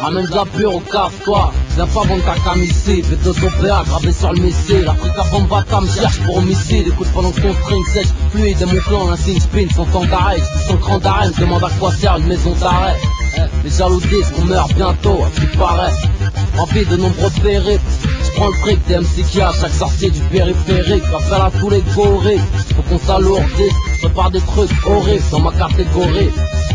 Ramène de la pure au caf, toi. Viens pas vendre ta camisée, V2OPA gravé sur le missile. L'Africa Bambata me cherche pour homicide. Écoute pendant que ton string sèche fluide et mon clan l'insigne spin son temps d'arrêt. J'suis son cran d'arène, je demande à quoi sert une maison d'arrêt. Les jaloux disent qu'on meurt bientôt, à ce qui paraît. Envie de nombreux périples. J'prends le fric des MC qui à chaque sortie du périphérique. Va faire à tous les gorilles. Faut qu'on s'alourdisse. Je prépare des trucs horribles dans ma catégorie.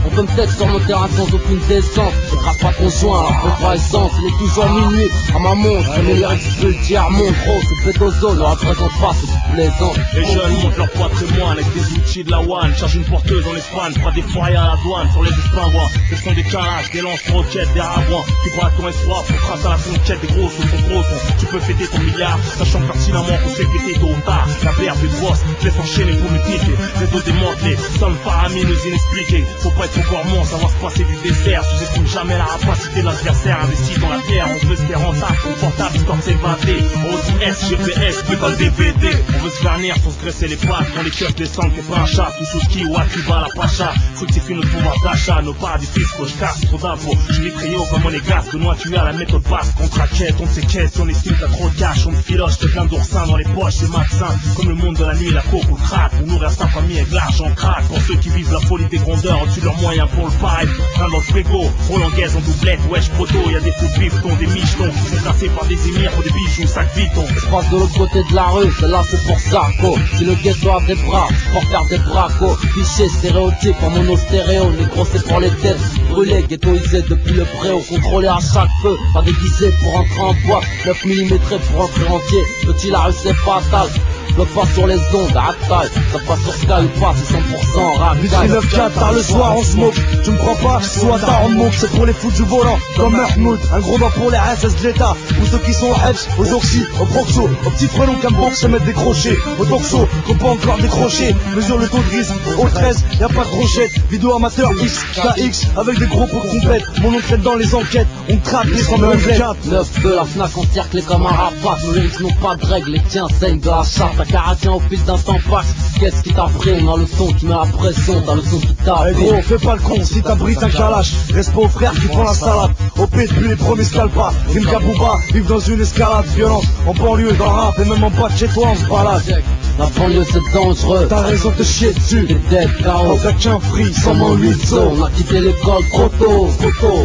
On peut peut-être sur mon terrain sans aucune décence. Je crache pas ton joint à la pompe à essence. Il est toujours minuit à ma montre. Les lyrics vulgaires montrent gros. Ce pédozo ne représente pas ce qui plaisant. Les jeunes montent leur patrimoine avec des outils de la one. Charge une porteuse en Espagne, fera des foyers à la douane. Sur les espingouins, ce sont des calages, des lance-roquettes, des rabouins. Tu braques ton espoir pour tracer à la conquête des gros sous ton gros son. Tu peux fêter ton milliard, sachant pertinemment qu'on sait péter tôt ou tard. La paire des grosses, je laisse enchaîner pour me piquer. Réseau démantelé, somme faramineuses inexpliquées. Faut pas être gourmand, savoir se passer du dessert. Sous-estime jamais la rapacité de l'adversaire. Investi dans la terre, on veut se faire rentable, confortable, histoire de s'évader. OSS, GPS, plus dans le DVD. On veut se garnir sans se graisser les pattes. Quand les keufs descendent, t'es pas un chat. Tout sous ski ou Akiba la pacha. Fructifie notre pouvoir d'achat, nos paradis fiscaux. Je casse trop d'impôts, je les trio comme on les glace. De noix tu as la méthode basse. Contre la quête, on te séquestre, on estime t'as trop de cash. On te filoche, t'es plein d'oursins dans les poches, c'est maxin. Comme le monde de la nuit, la coke ou le crack. On nourrit sa famille avec l'argent crack. Pour ceux qui vivent la folie des grandeurs, au-dessus de leurs moyens pour le pareil. Rien dans le frigo, Rolandaise en doublette, wesh poteau. Y'a des fous bifetons, des michelons qui sont placés par des émirs pour des bijoux, sac Vuitton. Je passe de l'autre côté de la rue, celle-là c'est pour Sarko. Si le ghetto a des bras, pour faire des bracos. Cliché, stéréotype, en mono stéréo. Les gros c'est pour les têtes brûlées, ghettoisées depuis le préau. Contrôlé à chaque feu, pas déguisé pour entrer en boîte. 9 mm pour entrer entier, petit la rue c'est fatal. Bloque pas sur les ondes, attaque. Ça passe sur Sky ou pas, c'est 100% rap. 8-9-4, tard le soir on smoke. Tu me prends pas, soit tard on moque. C'est pour les fous du volant, comme Mahmoud. Un gros bas pour les SS de l'État. Pour ceux qui sont au Hedge, aux Oxy, au Proxo. Au petit frelon qu'un box se mettre des crochets. Au Toxo, qu'on peut encore décrocher. Mesure le taux de risque, au 13, y'a pas de brochette. Vidéo amateur X, KX, avec des gros pots complètes. Mon nom traite dans les enquêtes, on traque les 194. 9 de la Fnac encerclé comme un rapat. Nos lyrics n'ont pas de règles, les tiens saignent de la charte. Ta caractère au fil d'un temps passe. Qu'est-ce qui t'a pris? On a le son qui met la pression, t'as le son qui tape. Eh gros, fais pas le con, si t'abrites un calache. Reste pas au frère qui prend la salade. Au P depuis les premiers scalpas. Rim Kabouba, vivent dans une escalade violente. En banlieue, dans le rap, et même en bas de chez toi, on se balade. La banlieue c'est dangereux, t'as raison de te chier dessus. t'es dead KO. On t'a qu'un free, sans mon 8 On zones. a quitté l'école trop tôt.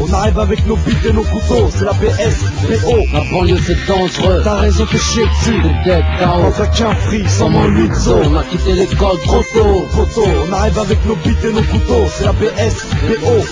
On arrive avec nos bites et nos couteaux. C'est la PSPO. La banlieue c'est dangereux, T'as raison de te chier dessus. t'es dead On KO. t'a qu'un free, sans mon 8 zones. On a quitté l'école trop tôt. On arrive avec nos bites et nos couteaux. C'est la PSPO.